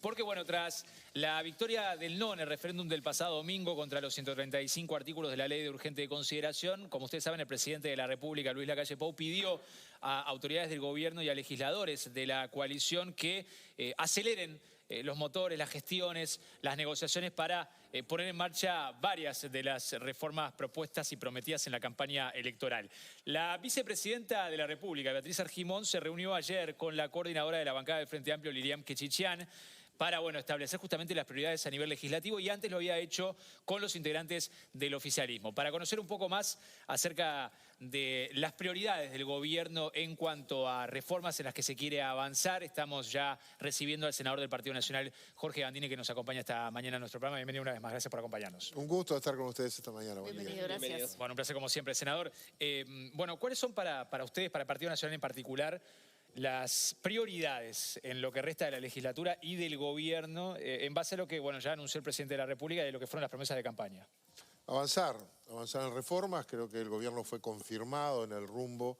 porque bueno, tras la victoria del no en el referéndum del pasado domingo contra los 135 artículos de la Ley de Urgente Consideración, como ustedes saben, el presidente de la República, Luis Lacalle Pou, pidió a autoridades del gobierno y a legisladores de la coalición que aceleren los motores, las gestiones, las negociaciones para poner en marcha varias de las reformas propuestas y prometidas en la campaña electoral. La vicepresidenta de la República, Beatriz Argimón, se reunió ayer con la coordinadora de la bancada del Frente Amplio, Lilian Quechichian, para establecer justamente las prioridades a nivel legislativo, y antes lo había hecho con los integrantes del oficialismo. Para conocer un poco más acerca de las prioridades del gobierno en cuanto a reformas en las que se quiere avanzar, estamos ya recibiendo al senador del Partido Nacional, Jorge Gandini, que nos acompaña esta mañana en nuestro programa. Bienvenido una vez más, gracias por acompañarnos. Un gusto estar con ustedes esta mañana. Bienvenido, gracias. Bueno, un placer como siempre, senador. ¿Cuáles son para ustedes, para el Partido Nacional en particular, las prioridades en lo que resta de la legislatura y del gobierno en base a lo que ya anunció el presidente de la República y de lo que fueron las promesas de campaña? Avanzar en reformas. Creo que el gobierno fue confirmado en el rumbo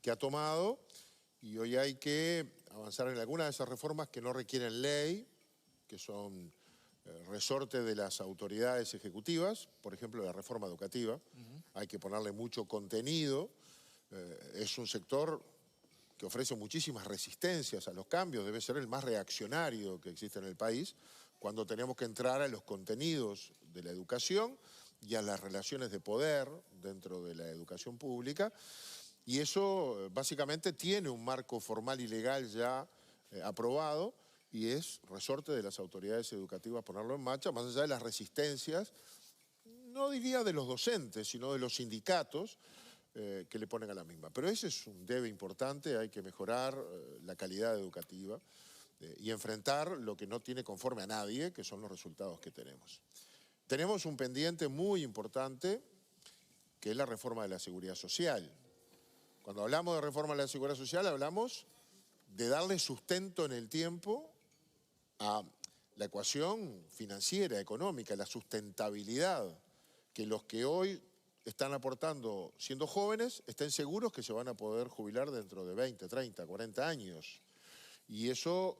que ha tomado y hoy hay que avanzar en algunas de esas reformas que no requieren ley, que son resorte de las autoridades ejecutivas, por ejemplo la reforma educativa. Hay que ponerle mucho contenido. Es un sector que ofrece muchísimas resistencias a los cambios, debe ser el más reaccionario que existe en el país, cuando tenemos que entrar a los contenidos de la educación y a las relaciones de poder dentro de la educación pública. Y eso básicamente tiene un marco formal y legal ya aprobado, y es resorte de las autoridades educativas ponerlo en marcha, más allá de las resistencias, no diría de los docentes, sino de los sindicatos, que le ponen a la misma. Pero ese es un debe importante, hay que mejorar la calidad educativa y enfrentar lo que no tiene conforme a nadie, que son los resultados que tenemos. Tenemos un pendiente muy importante, que es la reforma de la seguridad social. Cuando hablamos de reforma de la seguridad social, hablamos de darle sustento en el tiempo a la ecuación financiera, económica, la sustentabilidad, que los que hoy están aportando siendo jóvenes, estén seguros que se van a poder jubilar dentro de 20, 30, 40 años. Y eso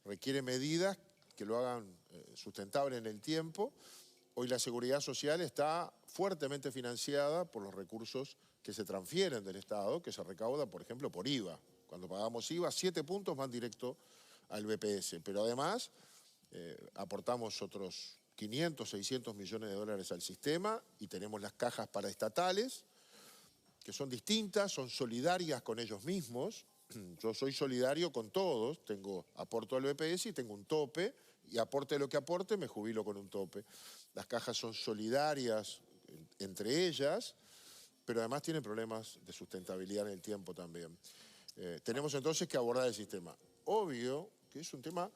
requiere medidas que lo hagan sustentable en el tiempo. Hoy la seguridad social está fuertemente financiada por los recursos que se transfieren del Estado, que se recauda, por ejemplo, por IVA. Cuando pagamos IVA, 7 puntos van directo al BPS. Pero además aportamos otros 500, 600 millones de dólares al sistema, y tenemos las cajas paraestatales, que son distintas, son solidarias con ellos mismos. Yo soy solidario con todos, aporto al BPS y tengo un tope, y aporte lo que aporte, me jubilo con un tope. Las cajas son solidarias entre ellas, pero además tienen problemas de sustentabilidad en el tiempo también. Tenemos entonces que abordar el sistema. Obvio que es un tema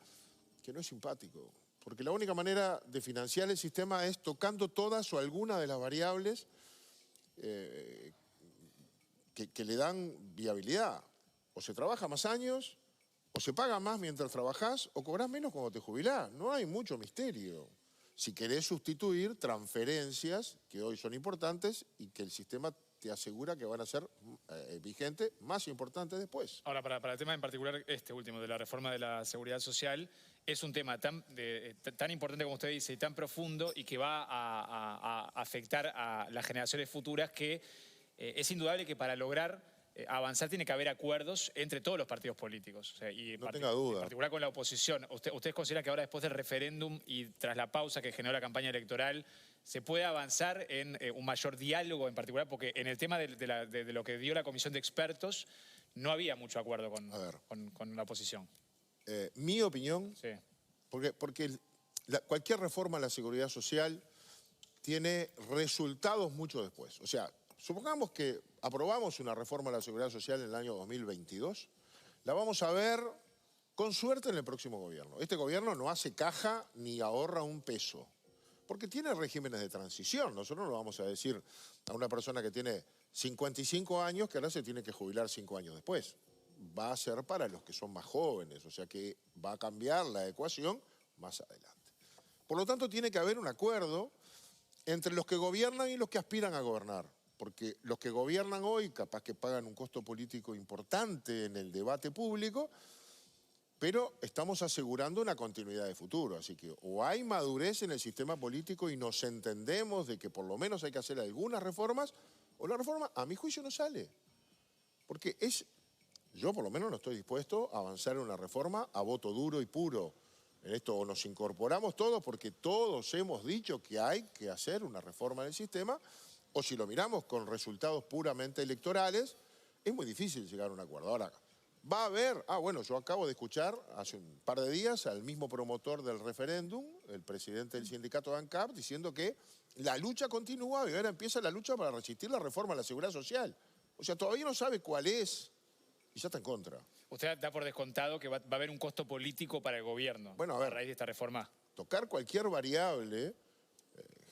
que no es simpático, porque la única manera de financiar el sistema es tocando todas o alguna de las variables que le dan viabilidad. O se trabaja más años, o se paga más mientras trabajás, o cobrás menos cuando te jubilás. No hay mucho misterio. Si querés sustituir transferencias que hoy son importantes y que el sistema te asegura que van a ser vigentes, más importantes después. Ahora, para el tema en particular, este último, de la reforma de la seguridad social, es un tema tan importante como usted dice, y tan profundo, y que va a afectar a las generaciones futuras, que es indudable que para lograr avanzar tiene que haber acuerdos entre todos los partidos políticos. O sea, no tenga duda. En particular con la oposición. ¿Ustedes consideran que ahora, después del referéndum y tras la pausa que generó la campaña electoral, se puede avanzar en un mayor diálogo en particular? Porque en el tema de lo que dio la comisión de expertos, no había mucho acuerdo con la oposición. Mi opinión, sí. porque cualquier reforma a la seguridad social tiene resultados mucho después. O sea, supongamos que aprobamos una reforma a la seguridad social en el año 2022, la vamos a ver con suerte en el próximo gobierno. Este gobierno no hace caja ni ahorra un peso, porque tiene regímenes de transición. Nosotros no vamos a decir a una persona que tiene 55 años que ahora se tiene que jubilar 5 años después. Va a ser para los que son más jóvenes, o sea que va a cambiar la ecuación más adelante. Por lo tanto, tiene que haber un acuerdo entre los que gobiernan y los que aspiran a gobernar. Porque los que gobiernan hoy capaz que pagan un costo político importante en el debate público, pero estamos asegurando una continuidad de futuro. Así que o hay madurez en el sistema político y nos entendemos de que por lo menos hay que hacer algunas reformas, o la reforma, a mi juicio, no sale. Porque yo por lo menos no estoy dispuesto a avanzar en una reforma a voto duro y puro. En esto o nos incorporamos todos porque todos hemos dicho que hay que hacer una reforma en el sistema, o si lo miramos con resultados puramente electorales, es muy difícil llegar a un acuerdo. Ahora, va a haber, bueno, yo acabo de escuchar hace un par de días al mismo promotor del referéndum, el presidente del sindicato de ANCAP, diciendo que la lucha continúa y ahora empieza la lucha para resistir la reforma a la seguridad social. O sea, todavía no sabe cuál es y ya está en contra. Usted da por descontado que va a haber un costo político para el gobierno a raíz de esta reforma. Tocar cualquier variable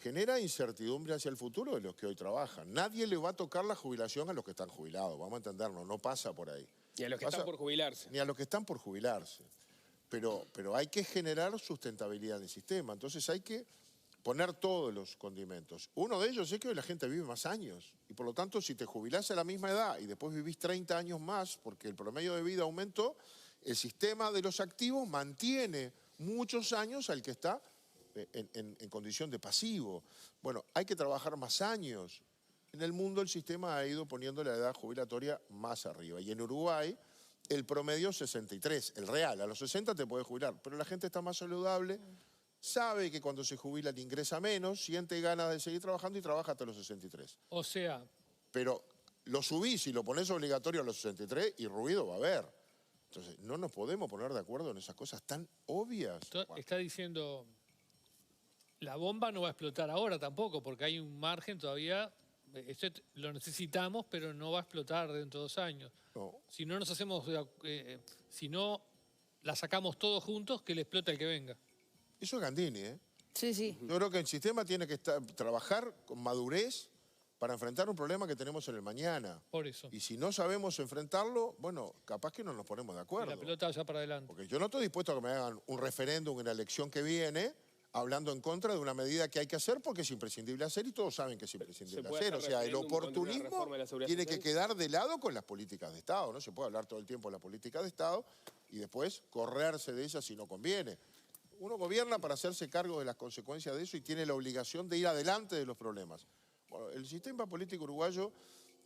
genera incertidumbre hacia el futuro de los que hoy trabajan. Nadie le va a tocar la jubilación a los que están jubilados, vamos a entendernos, no pasa por ahí. Y a los que están por jubilarse. Ni a los que están por jubilarse. Pero hay que generar sustentabilidad del sistema, entonces hay que poner todos los condimentos. Uno de ellos es que hoy la gente vive más años y por lo tanto si te jubilás a la misma edad y después vivís 30 años más porque el promedio de vida aumentó, el sistema de los activos mantiene muchos años al que está en condición de pasivo. Bueno, hay que trabajar más años. En el mundo el sistema ha ido poniendo la edad jubilatoria más arriba y en Uruguay el promedio es 63, el real, a los 60 te puedes jubilar, pero la gente está más saludable, sabe que cuando se jubila le ingresa menos, siente ganas de seguir trabajando y trabaja hasta los 63. O sea... Pero lo subís y lo pones obligatorio a los 63 y ruido va a haber. Entonces, no nos podemos poner de acuerdo en esas cosas tan obvias. Está diciendo, la bomba no va a explotar ahora tampoco, porque hay un margen todavía, esto lo necesitamos, pero no va a explotar dentro de 2 años. No. Si no nos hacemos, si no la sacamos todos juntos, que le explote el que venga. Eso es Gandini, ¿eh? Sí, sí. Yo creo que el sistema tiene que trabajar con madurez para enfrentar un problema que tenemos en el mañana. Por eso. Y si no sabemos enfrentarlo, bueno, capaz que no nos ponemos de acuerdo. Y la pelota vaya para adelante. Porque yo no estoy dispuesto a que me hagan un referéndum en la elección que viene hablando en contra de una medida que hay que hacer porque es imprescindible hacer y todos saben que es imprescindible hacer. O sea, el oportunismo tiene que quedar de lado con las políticas de Estado. No se puede hablar todo el tiempo de la política de Estado y después correrse de ellas si no conviene. Uno gobierna para hacerse cargo de las consecuencias de eso y tiene la obligación de ir adelante de los problemas. Bueno, el sistema político uruguayo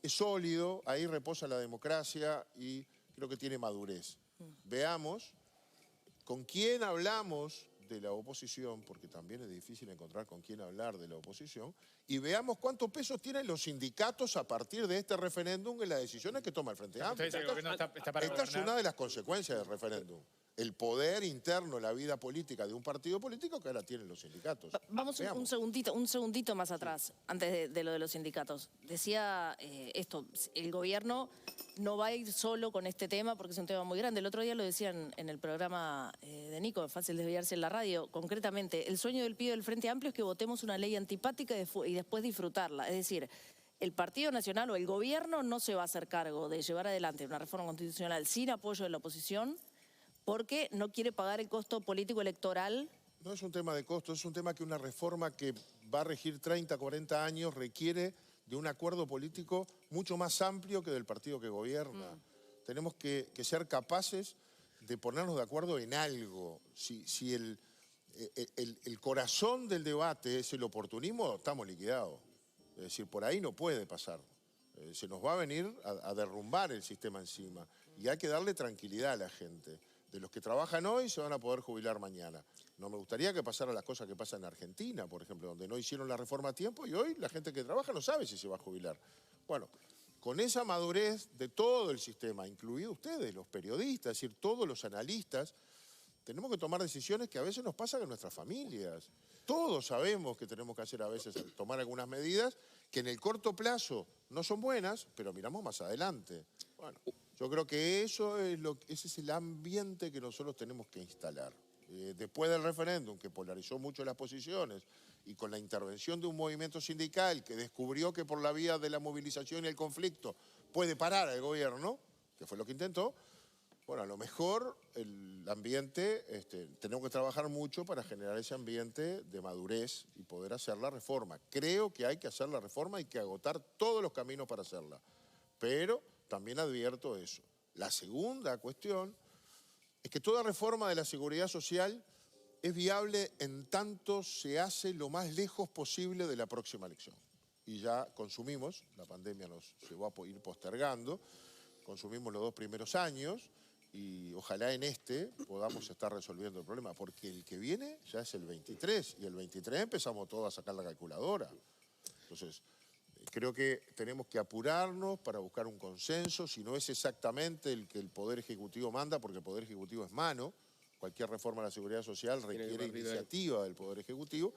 es sólido, ahí reposa la democracia y creo que tiene madurez. Veamos con quién hablamos de la oposición, porque también es difícil encontrar con quién hablar de la oposición, y veamos cuántos pesos tienen los sindicatos a partir de este referéndum en las decisiones que toma el Frente Amplio. Esta es una de las consecuencias del referéndum. El poder interno, la vida política de un partido político que ahora tienen los sindicatos. Vamos un segundito más atrás, antes de lo de los sindicatos. Decía esto, el gobierno no va a ir solo con este tema porque es un tema muy grande. El otro día lo decían en el programa de Nico, es fácil desviarse en la radio. Concretamente, el sueño del pibe del Frente Amplio es que votemos una ley antipática y después disfrutarla. Es decir, el Partido Nacional o el gobierno no se va a hacer cargo de llevar adelante una reforma constitucional sin apoyo de la oposición porque no quiere pagar el costo político electoral. No es un tema de costo, es un tema que una reforma que va a regir 30, 40 años requiere de un acuerdo político mucho más amplio que del partido que gobierna. Tenemos que ser capaces de ponernos de acuerdo en algo. Si el corazón del debate es el oportunismo, estamos liquidados. Es decir, por ahí no puede pasar. Se nos va a venir a derrumbar el sistema encima. Y hay que darle tranquilidad a la gente. De los que trabajan hoy se van a poder jubilar mañana. No me gustaría que pasaran las cosas que pasan en Argentina, por ejemplo, donde no hicieron la reforma a tiempo y hoy la gente que trabaja no sabe si se va a jubilar. Bueno, con esa madurez de todo el sistema, incluido ustedes, los periodistas, es decir, todos los analistas, tenemos que tomar decisiones que a veces nos pasan en nuestras familias. Todos sabemos que tenemos que hacer a veces, tomar algunas medidas que en el corto plazo no son buenas, pero miramos más adelante. Bueno, yo creo que ese es el ambiente que nosotros tenemos que instalar. Después del referéndum, que polarizó mucho las posiciones, y con la intervención de un movimiento sindical que descubrió que por la vía de la movilización y el conflicto puede parar al gobierno, que fue lo que intentó, bueno, a lo mejor el ambiente, tenemos que trabajar mucho para generar ese ambiente de madurez y poder hacer la reforma. Creo que hay que hacer la reforma y que agotar todos los caminos para hacerla. Pero también advierto eso. La segunda cuestión es que toda reforma de la seguridad social es viable en tanto se hace lo más lejos posible de la próxima elección. Y ya consumimos, la pandemia nos llevó a ir postergando, consumimos los 2 primeros años y ojalá en este podamos estar resolviendo el problema, porque el que viene ya es el 23 y el 23 empezamos todos a sacar la calculadora. Entonces, creo que tenemos que apurarnos para buscar un consenso, si no es exactamente el que el Poder Ejecutivo manda, porque el Poder Ejecutivo es mano, cualquier reforma de la seguridad social requiere iniciativa del Poder Ejecutivo.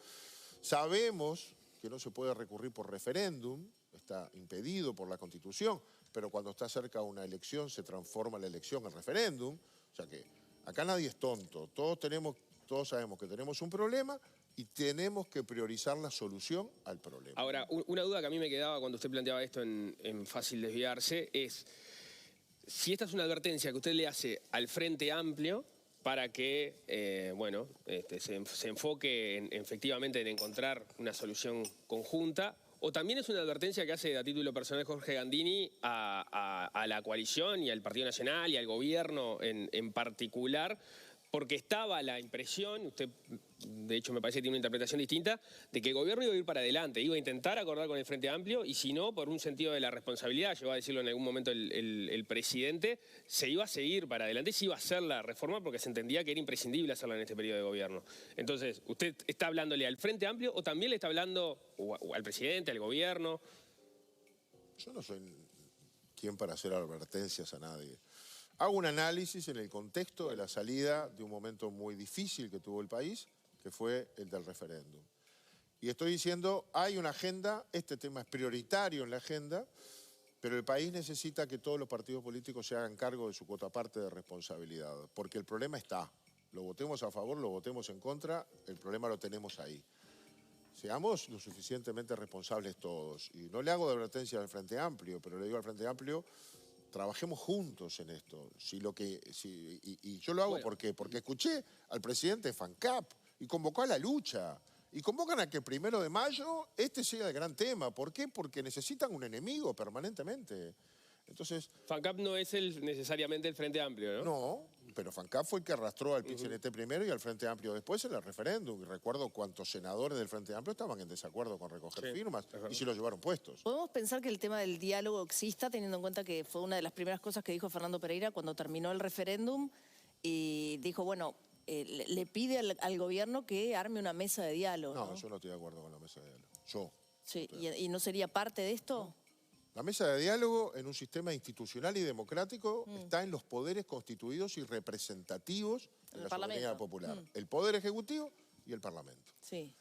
Sabemos que no se puede recurrir por referéndum, está impedido por la Constitución, pero cuando está cerca una elección se transforma la elección en referéndum. O sea que acá nadie es tonto, todos sabemos que tenemos un problema y tenemos que priorizar la solución al problema. Ahora, una duda que a mí me quedaba cuando usted planteaba esto en Fácil Desviarse es si esta es una advertencia que usted le hace al Frente Amplio para que se enfoque efectivamente en encontrar una solución conjunta, o también es una advertencia que hace a título personal Jorge Gandini a la coalición y al Partido Nacional y al gobierno en particular, porque estaba la impresión, usted de hecho me parece que tiene una interpretación distinta, de que el gobierno iba a ir para adelante, iba a intentar acordar con el Frente Amplio y si no, por un sentido de la responsabilidad, llegó a decirlo en algún momento el presidente, se iba a seguir para adelante y se iba a hacer la reforma porque se entendía que era imprescindible hacerla en este periodo de gobierno. Entonces, ¿usted está hablándole al Frente Amplio o también le está hablando o al presidente, al gobierno? Yo no soy quien para hacer advertencias a nadie. Hago un análisis en el contexto de la salida de un momento muy difícil que tuvo el país, que fue el del referéndum. Y estoy diciendo, hay una agenda, este tema es prioritario en la agenda, pero el país necesita que todos los partidos políticos se hagan cargo de su cuota parte de responsabilidad, porque el problema está. Lo votemos a favor, lo votemos en contra, el problema lo tenemos ahí. Seamos lo suficientemente responsables todos. Y no le hago de advertencia al Frente Amplio, pero le digo al Frente Amplio, trabajemos juntos en esto. Y yo lo hago porque escuché al presidente de FANCAP y convocó a la lucha. Y convocan a que el 1 de mayo este sea el gran tema. ¿Por qué? Porque necesitan un enemigo permanentemente. Entonces, FANCAP no es necesariamente el Frente Amplio, ¿no? No, pero FANCAP fue el que arrastró al PIT-CNT primero y al Frente Amplio después en el referéndum. Y recuerdo cuántos senadores del Frente Amplio estaban en desacuerdo con recoger firmas y se los llevaron puestos. ¿Podemos pensar que el tema del diálogo exista, teniendo en cuenta que fue una de las primeras cosas que dijo Fernando Pereira cuando terminó el referéndum y dijo, bueno, le pide al gobierno que arme una mesa de diálogo? No, yo no estoy de acuerdo con la mesa de diálogo. Sí, ¿y no sería parte de esto? La mesa de diálogo en un sistema institucional y democrático está en los poderes constituidos y representativos de la soberanía popular. El Poder Ejecutivo y el Parlamento. Sí.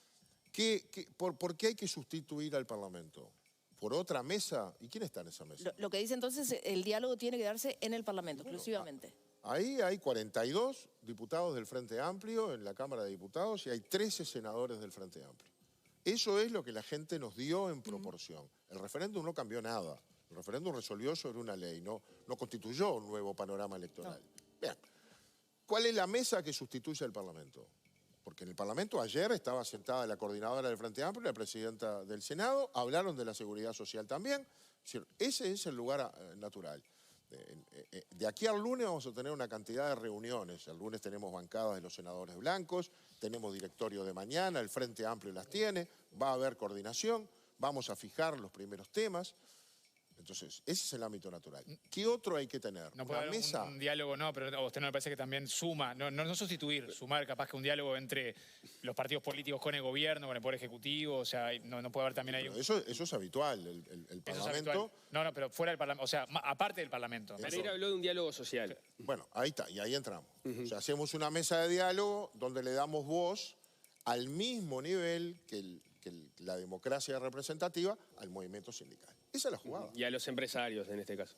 ¿Por qué hay que sustituir al Parlamento? ¿Por otra mesa? ¿Y quién está en esa mesa? Lo que dice entonces, el diálogo tiene que darse en el Parlamento, exclusivamente. Ahí hay 42 diputados del Frente Amplio en la Cámara de Diputados y hay 13 senadores del Frente Amplio. Eso es lo que la gente nos dio en proporción. El referéndum no cambió nada. El referéndum resolvió sobre una ley, no constituyó un nuevo panorama electoral. Bien, ¿cuál es la mesa que sustituye al Parlamento? Porque en el Parlamento ayer estaba sentada la coordinadora del Frente Amplio y la presidenta del Senado, hablaron de la seguridad social también. Es decir, ese es el lugar natural. De aquí al lunes vamos a tener una cantidad de reuniones. El lunes tenemos bancadas de los senadores blancos, tenemos directorio de mañana, el Frente Amplio las tiene, va a haber coordinación, vamos a fijar los primeros temas. Entonces, ese es el ámbito natural. ¿Qué otro hay que tener? No puede haber un diálogo, no, pero a usted no le parece que también suma, no sustituir, sumar capaz que un diálogo entre los partidos políticos con el gobierno, con el Poder Ejecutivo, o sea, no puede haber también ahí... Eso es habitual, el Parlamento... Es habitual. No, pero fuera del Parlamento, o sea, aparte del Parlamento. Pereira habló de un diálogo social. Bueno, ahí está, y ahí entramos. O sea, hacemos una mesa de diálogo donde le damos voz al mismo nivel que la democracia representativa al movimiento sindical. Esa es la jugada. Y a los empresarios, en este caso.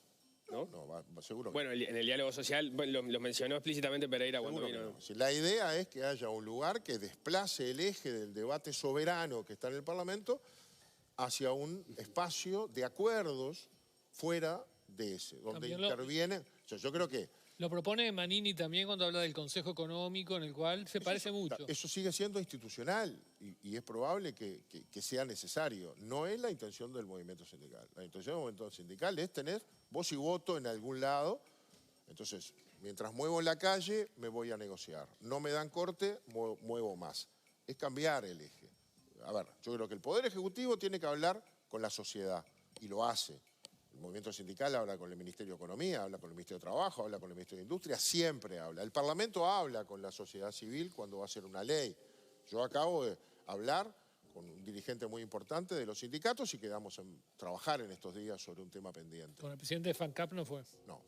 ¿No? No, seguro que bueno, en el diálogo social lo mencionó explícitamente Pereira cuando vino. No. La idea es que haya un lugar que desplace el eje del debate soberano que está en el Parlamento hacia un espacio de acuerdos fuera de ese, donde intervienen... O sea, yo creo que... Lo propone Manini también cuando habla del Consejo Económico, en el cual se parece mucho. Eso sigue siendo institucional y es probable que sea necesario. No es la intención del movimiento sindical. La intención del movimiento sindical es tener voz y voto en algún lado. Entonces, Mientras muevo en la calle, me voy a negociar. No me dan corte, muevo más. Es cambiar el eje. A ver, yo creo que el Poder Ejecutivo tiene que hablar con la sociedad, y lo hace. El movimiento sindical habla con el Ministerio de Economía, habla con el Ministerio de Trabajo, habla con el Ministerio de Industria, siempre habla. El Parlamento habla con la sociedad civil cuando va a hacer una ley. Yo acabo de hablar con un dirigente muy importante de los sindicatos y quedamos en trabajar en estos días sobre un tema pendiente. Con el presidente de FANCAP no fue. No.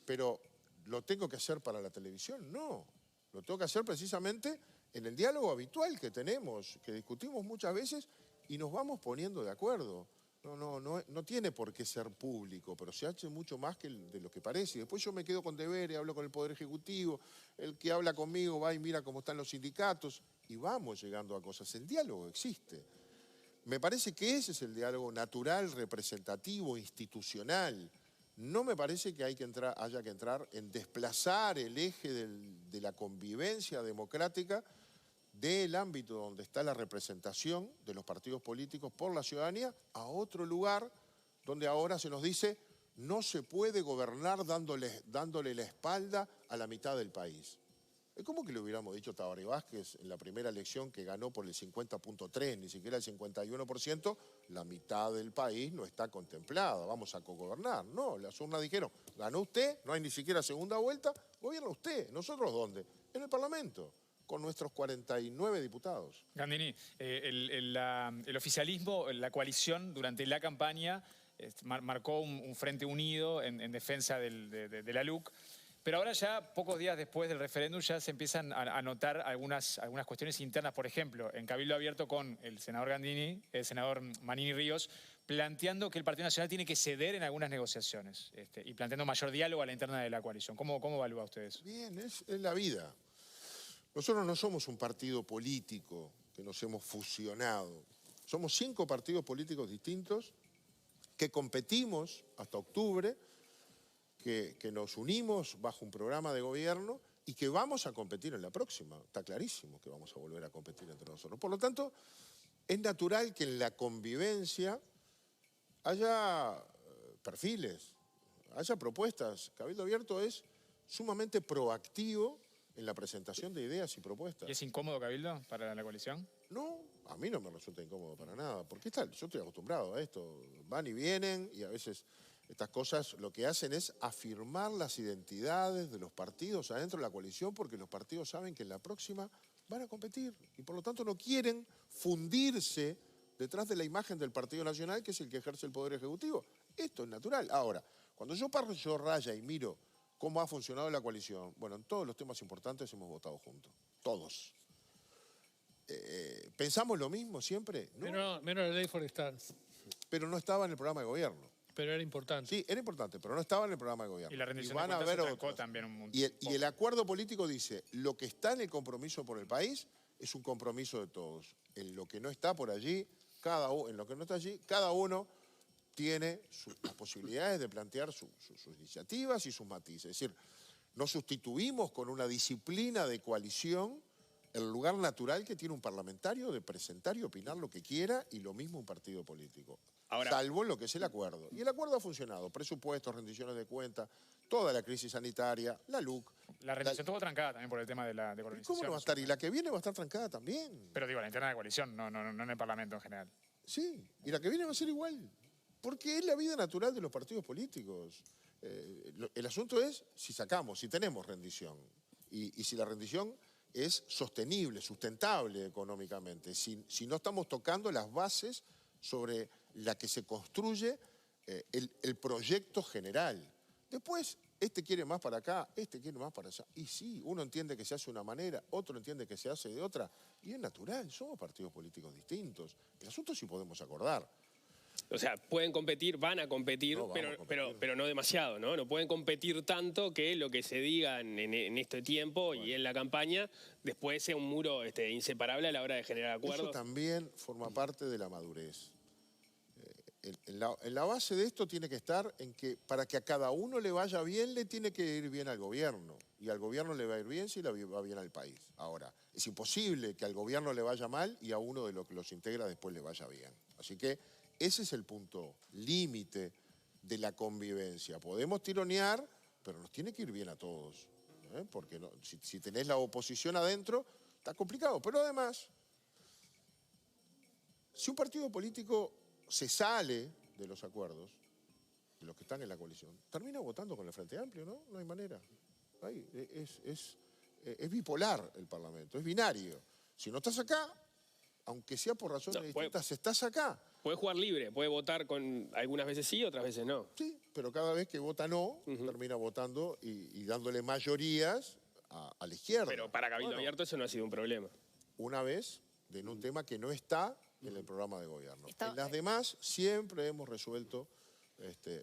Pero ¿lo tengo que hacer para la televisión? No. Lo tengo que hacer precisamente en el diálogo habitual que tenemos, que discutimos muchas veces y nos vamos poniendo de acuerdo. No tiene por qué ser público, pero se hace mucho más de lo que parece. Y después yo me quedo con deberes, hablo con el Poder Ejecutivo, el que habla conmigo va y mira cómo están los sindicatos y vamos llegando a cosas. El diálogo existe. Me parece que ese es el diálogo natural, representativo, institucional. No me parece que haya que entrar en desplazar el eje de la convivencia democrática del ámbito donde está la representación de los partidos políticos por la ciudadanía a otro lugar donde ahora se nos dice no se puede gobernar dándole la espalda a la mitad del país. Es como que le hubiéramos dicho a Tabaré Vázquez en la primera elección que ganó por el 50.3, ni siquiera el 51%, la mitad del país no está contemplada, vamos a cogobernar. No, las urnas dijeron, ganó usted, no hay ni siquiera segunda vuelta, gobierna usted. ¿Nosotros dónde? En el Parlamento, con nuestros 49 diputados. Gandini, el oficialismo, la coalición durante la campaña marcó un frente unido en defensa de la LUC. Pero ahora ya, pocos días después del referéndum, ya se empiezan a notar algunas cuestiones internas. Por ejemplo, en Cabildo Abierto con el senador Gandini, el senador Manini Ríos, planteando que el Partido Nacional tiene que ceder en algunas negociaciones y planteando mayor diálogo a la interna de la coalición. ¿Cómo evalúa usted eso? Bien, es la vida. Nosotros no somos un partido político que nos hemos fusionado. Somos 5 partidos políticos distintos que competimos hasta octubre, que nos unimos bajo un programa de gobierno y que vamos a competir en la próxima. Está clarísimo que vamos a volver a competir entre nosotros. Por lo tanto, es natural que en la convivencia haya perfiles, haya propuestas. Cabildo Abierto es sumamente proactivo en la presentación de ideas y propuestas. ¿Y es incómodo, Cabildo, para la coalición? No, a mí no me resulta incómodo para nada, porque yo estoy acostumbrado a esto. Van y vienen y a veces estas cosas lo que hacen es afirmar las identidades de los partidos adentro de la coalición, porque los partidos saben que en la próxima van a competir y por lo tanto no quieren fundirse detrás de la imagen del Partido Nacional, que es el que ejerce el Poder Ejecutivo. Esto es natural. Ahora, cuando yo paro raya y miro cómo ha funcionado la coalición, bueno, en todos los temas importantes hemos votado juntos, todos. ¿Pensamos lo mismo siempre? No. Menos la ley forestal. Pero no estaba en el programa de gobierno. Pero era importante. Sí, era importante, pero no estaba en el programa de gobierno. Y la rendición van de a cuentas haber se trancó otros. también Y el acuerdo político dice, lo que está en el compromiso por el país es un compromiso de todos. En lo que no está por allí, en lo que no está allí, cada uno tiene las posibilidades de plantear sus iniciativas y sus matices. Es decir, no sustituimos con una disciplina de coalición el lugar natural que tiene un parlamentario de presentar y opinar lo que quiera, y lo mismo un partido político. Ahora, salvo lo que es el acuerdo. Y el acuerdo ha funcionado. Presupuestos, rendiciones de cuentas, toda la crisis sanitaria, la LUC. La rendición estuvo trancada también por el tema de la colonización. ¿Cómo no va a estar? Y la que viene va a estar trancada también. Pero digo, la interna de coalición, no en el Parlamento en general. Sí, y la que viene va a ser igual. Porque es la vida natural de los partidos políticos. El asunto es si tenemos rendición. Y si la rendición es sostenible, sustentable económicamente. Si no estamos tocando las bases sobre la que se construye el proyecto general. Después, este quiere más para acá, este quiere más para allá. Y sí, uno entiende que se hace de una manera, otro entiende que se hace de otra. Y es natural, somos partidos políticos distintos. El asunto es si podemos acordar. o sea, pueden competir, van a competir, No, vamos a competir. pero no demasiado, ¿no? No pueden competir tanto que lo que se diga en este tiempo y en la campaña después sea un muro inseparable a la hora de generar acuerdos. Eso también forma parte de la madurez. En la base de esto tiene que estar en que para que a cada uno le vaya bien, le tiene que ir bien al gobierno. Y al gobierno le va a ir bien si le va bien al país. Ahora, es imposible que al gobierno le vaya mal y a uno de los que los integra después le vaya bien. Así que ese es el punto límite de la convivencia. Podemos tironear pero nos tiene que ir bien a todos. Porque si tenés la oposición adentro, está complicado. Pero además, si un partido político se sale de los acuerdos, de los que están en la coalición, termina votando con el Frente Amplio, ¿no? No hay manera. Es bipolar el Parlamento, es binario. Si no estás acá, aunque sea por razones distintas, estás acá. Puede jugar libre, puede votar con algunas veces sí, otras veces no. Sí, pero cada vez que vota no, termina votando y dándole mayorías a la izquierda. Pero para Cabildo Abierto eso no ha sido un problema. Una vez, en un tema que no está en el programa de gobierno. En las demás siempre hemos resuelto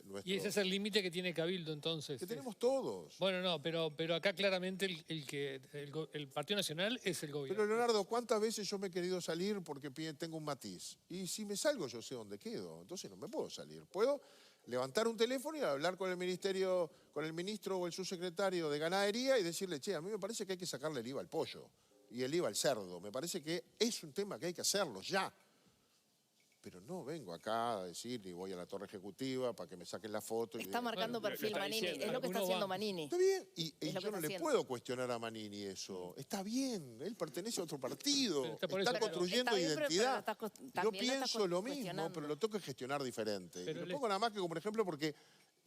nuestro... Y ese es el límite que tiene Cabildo, entonces. Que tenemos todos. Bueno, no, pero acá claramente el Partido Nacional es el gobierno. Pero Leonardo, ¿cuántas veces yo me he querido salir porque tengo un matiz? Y si me salgo yo sé dónde quedo, entonces no me puedo salir. Puedo levantar un teléfono y hablar con el ministerio, con el ministro o el subsecretario de Ganadería y decirle, che, a mí me parece que hay que sacarle el IVA al pollo y el IVA al cerdo. Me parece que es un tema que hay que hacerlo ya. Pero no vengo acá a decir ni voy a la torre ejecutiva para que me saquen la foto. Está marcando perfil Manini, es lo que está haciendo Manini. Está bien, y yo no le haciendo. puedo cuestionar a Manini eso. Está bien, él pertenece a otro partido, está construyendo está bien, identidad. pero Yo también lo pienso lo mismo, cuestionando. pero lo tengo que gestionar diferente. Pero y lo pongo nada más que como ejemplo porque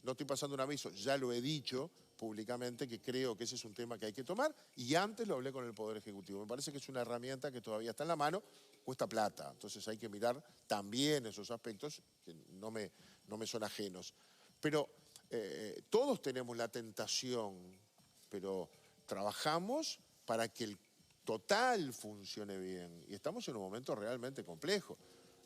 no estoy pasando un aviso, ya lo he dicho públicamente que creo que ese es un tema que hay que tomar y antes lo hablé con el Poder Ejecutivo. Me parece que es una herramienta que todavía está en la mano, cuesta plata, entonces hay que mirar también esos aspectos que no me son ajenos. Pero todos tenemos la tentación, pero trabajamos para que el total funcione bien y estamos en un momento realmente complejo.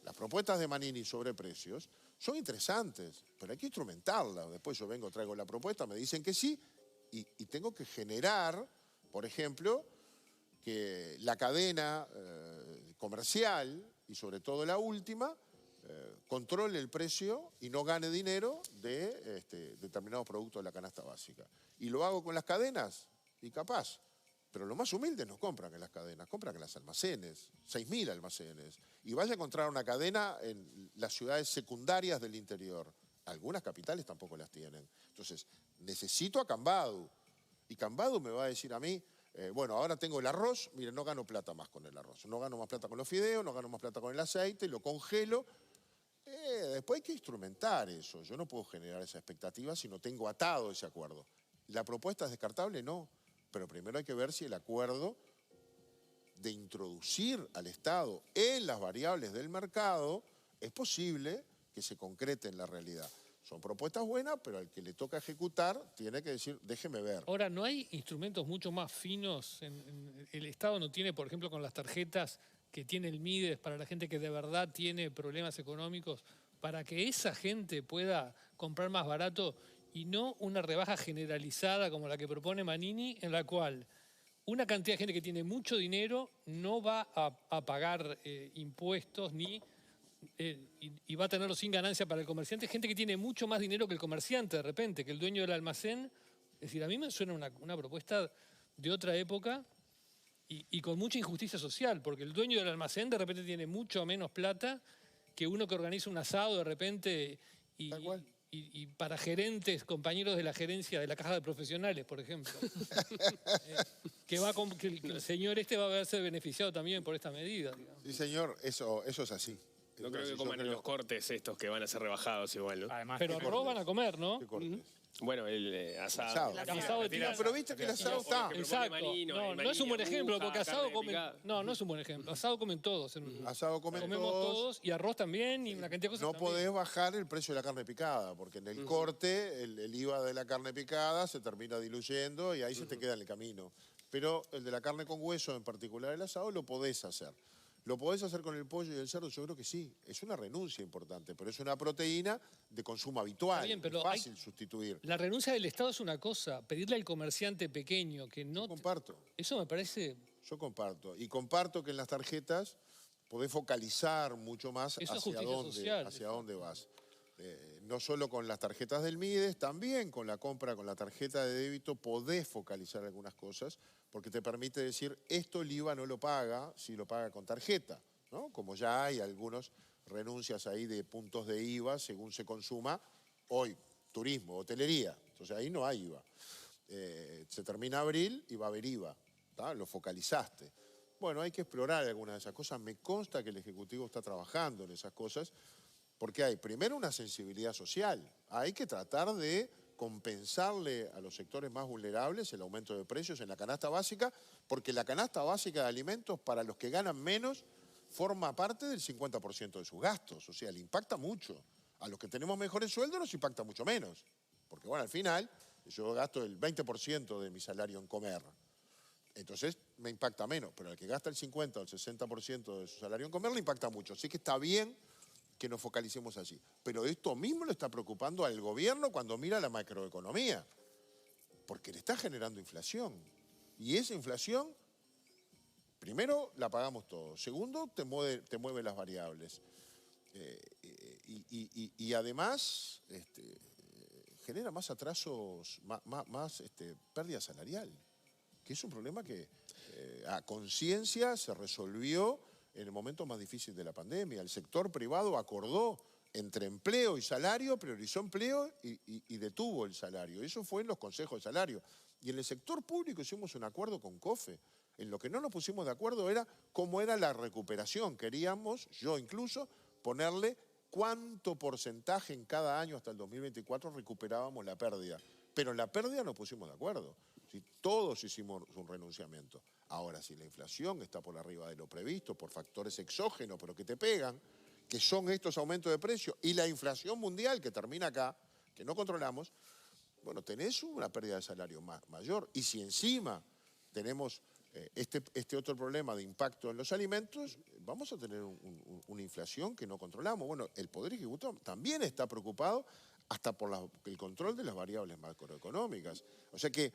Las propuestas de Manini sobre precios son interesantes, pero hay que instrumentarlas. Después yo vengo, traigo la propuesta, me dicen que sí, y tengo que generar, por ejemplo, que la cadena comercial, y sobre todo la última, controle el precio y no gane dinero de determinados productos de la canasta básica. Y lo hago con las cadenas, y capaz. Pero los más humildes no compran en las cadenas, compran en los almacenes, 6.000 almacenes. Y vaya a encontrar una cadena en las ciudades secundarias del interior. Algunas capitales tampoco las tienen. Entonces, necesito a Cambadu. Y Cambadu me va a decir a mí, bueno, ahora tengo el arroz, mire, no gano plata más con el arroz. No gano más plata con los fideos, no gano más plata con el aceite, lo congelo. Después hay que instrumentar eso. Yo no puedo generar esa expectativa si no tengo atado ese acuerdo. ¿La propuesta es descartable? No. Pero primero hay que ver si el acuerdo de introducir al Estado en las variables del mercado es posible que se concrete en la realidad. Son propuestas buenas, pero al que le toca ejecutar tiene que decir, déjeme ver. Ahora, ¿no hay instrumentos mucho más finos? El Estado no tiene, por ejemplo, con las tarjetas que tiene el Mides para la gente que de verdad tiene problemas económicos, para que esa gente pueda comprar más barato y no una rebaja generalizada como la que propone Manini, en la cual una cantidad de gente que tiene mucho dinero no va a pagar impuestos y va a tenerlo sin ganancia para el comerciante. Gente que tiene mucho más dinero que el comerciante de repente, que el dueño del almacén. Es decir, a mí me suena una propuesta de otra época y con mucha injusticia social, porque el dueño del almacén de repente tiene mucho menos plata que uno que organiza un asado de repente y para gerentes, compañeros de la gerencia de la caja de profesionales, por ejemplo. Que el señor va a verse beneficiado también por esta medida. Digamos. Sí, señor, eso es así. No creo que coman los cortes estos que van a ser rebajados igual, ¿no? Además, Pero arroz van a comer, ¿no? ¿Qué cortes? Bueno, el asado. El asado de tira. Pero viste que el asado está. Exacto. No es un buen ejemplo, porque asado comen... No es un buen ejemplo. Asado comen todos. Asado Comemos todos, y arroz también, y una cantidad de cosas No también. podés bajar el precio de la carne picada, porque en el corte el IVA de la carne picada se termina diluyendo y ahí se te queda en el camino. Pero el de la carne con hueso, en particular el asado, lo podés hacer. ¿Lo podés hacer con el pollo y el cerdo? Yo creo que sí. Es una renuncia importante, pero es una proteína de consumo habitual. Está bien, pero es fácil sustituir. La renuncia del Estado es una cosa. Pedirle al comerciante pequeño que no... Yo comparto. Eso me parece... Yo comparto. Y comparto que en las tarjetas podés focalizar mucho más Eso es hacia justicia social. dónde vas. No solo con las tarjetas del Mides, también con la compra con la tarjeta de débito podés focalizar algunas cosas porque te permite decir, esto el IVA no lo paga si lo paga con tarjeta, ¿no? Como ya hay algunas renuncias ahí de puntos de IVA según se consuma hoy, turismo, hotelería. Entonces ahí no hay IVA. Se termina abril y va a haber IVA, ¿tá? Lo focalizaste. Bueno, hay que explorar algunas de esas cosas. Me consta que el Ejecutivo está trabajando en esas cosas porque hay primero una sensibilidad social. Hay que tratar de compensarle a los sectores más vulnerables el aumento de precios en la canasta básica, porque la canasta básica de alimentos para los que ganan menos forma parte del 50% de sus gastos. O sea, le impacta mucho. A los que tenemos mejores sueldos nos impacta mucho menos. Porque bueno, al final yo gasto el 20% de mi salario en comer. Entonces me impacta menos, pero al que gasta el 50 o el 60% de su salario en comer le impacta mucho. Así que está bien que nos focalicemos allí. Pero esto mismo le está preocupando al gobierno cuando mira la macroeconomía, porque le está generando inflación. Y esa inflación, primero, la pagamos todos. Segundo, te mueve las variables. Y además genera más atrasos, más pérdida salarial, que es un problema que a conciencia se resolvió en el momento más difícil de la pandemia. El sector privado acordó entre empleo y salario, priorizó empleo y detuvo el salario. Eso fue en los consejos de salario. Y en el sector público hicimos un acuerdo con COFE. En lo que no nos pusimos de acuerdo era cómo era la recuperación. Queríamos, yo incluso, ponerle cuánto porcentaje en cada año hasta el 2024 recuperábamos la pérdida. Pero en la pérdida nos pusimos de acuerdo. Si todos hicimos un renunciamiento. Ahora, si la inflación está por arriba de lo previsto, por factores exógenos, pero que te pegan, que son estos aumentos de precios, y la inflación mundial que termina acá, que no controlamos, bueno, tenés una pérdida de salario mayor. Y si encima tenemos este otro problema de impacto en los alimentos, vamos a tener una inflación que no controlamos. Bueno, el Poder Ejecutivo también está preocupado hasta por el control de las variables macroeconómicas. O sea que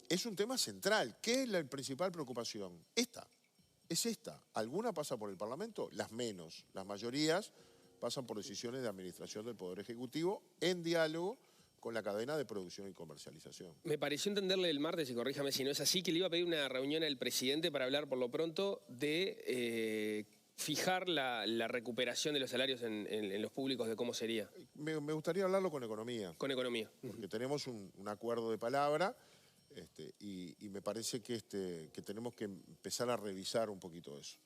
es un tema central. ¿Qué es la principal preocupación? Es esta. ¿Alguna pasa por el Parlamento? Las menos. Las mayorías pasan por decisiones de administración del Poder Ejecutivo en diálogo con la cadena de producción y comercialización. Me pareció entenderle el martes, y corríjame si no es así, que le iba a pedir una reunión al presidente para hablar por lo pronto de fijar la recuperación de los salarios en los públicos, de cómo sería. Me gustaría hablarlo con economía. Con economía. Porque tenemos un acuerdo de palabra y me parece que tenemos que empezar a revisar un poquito eso.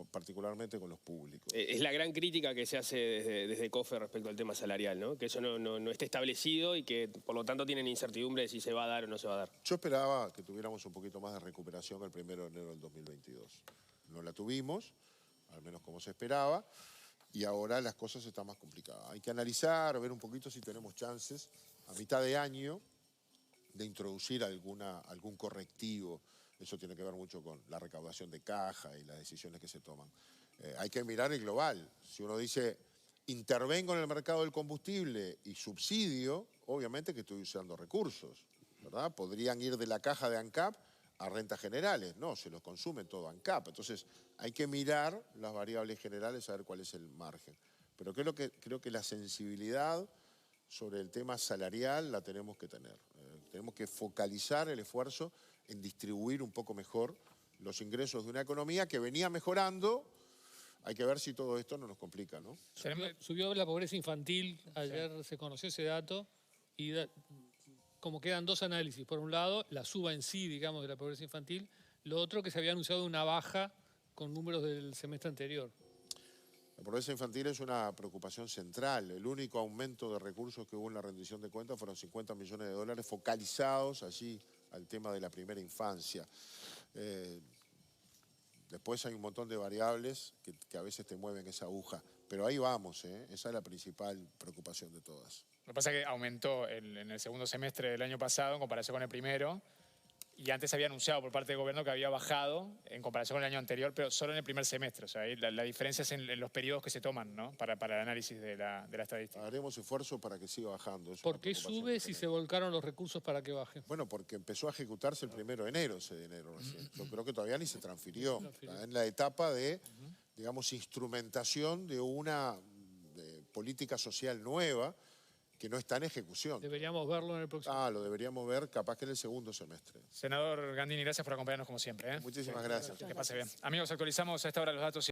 Particularmente con los públicos. Es la gran crítica que se hace desde COFE respecto al tema salarial, ¿no? Que eso no esté establecido y que por lo tanto tienen incertidumbre de si se va a dar o no se va a dar. Yo esperaba que tuviéramos un poquito más de recuperación el 1 de enero del 2022. No la tuvimos, al menos como se esperaba, y ahora las cosas están más complicadas. Hay que analizar, ver un poquito si tenemos chances a mitad de año de introducir algún correctivo. Eso tiene que ver mucho con la recaudación de caja y las decisiones que se toman. Hay que mirar el global. Si uno dice, intervengo en el mercado del combustible y subsidio, obviamente que estoy usando recursos, ¿verdad? Podrían ir de la caja de ANCAP a rentas generales. No, se los consume todo ANCAP. Entonces, hay que mirar las variables generales a ver cuál es el margen. Pero creo que la sensibilidad sobre el tema salarial la tenemos que tener. Tenemos que focalizar el esfuerzo en distribuir un poco mejor los ingresos de una economía que venía mejorando. Hay que ver si todo esto no nos complica, ¿no? Subió la pobreza infantil, ayer se conoció ese dato, y como quedan dos análisis. Por un lado, la suba en sí, digamos, de la pobreza infantil. Lo otro, que se había anunciado una baja con números del semestre anterior. La pobreza infantil es una preocupación central. El único aumento de recursos que hubo en la rendición de cuentas fueron 50 millones de dólares focalizados allí al tema de la primera infancia. Después hay un montón de variables que a veces te mueven esa aguja. Pero ahí vamos, esa es la principal preocupación de todas. Lo que pasa es que aumentó en el segundo semestre del año pasado en comparación con el primero. Y antes había anunciado por parte del gobierno que había bajado en comparación con el año anterior, pero solo en el primer semestre. O sea, ahí la diferencia es en los periodos que se toman, ¿no? Para el análisis de la estadística. Haremos esfuerzo para que siga bajando. ¿Por qué sube si se volcaron los recursos para que baje? Bueno, porque empezó a ejecutarse el 1 de enero, ese dinero recién. Yo creo que todavía ni se transfirió. Está en la etapa de, digamos, instrumentación de una política social nueva que no está en ejecución. Deberíamos verlo en el próximo. Lo deberíamos ver capaz que en el segundo semestre. Senador Gandini, gracias por acompañarnos como siempre. Muchísimas gracias. Que pase bien. Amigos, actualizamos a esta hora los datos.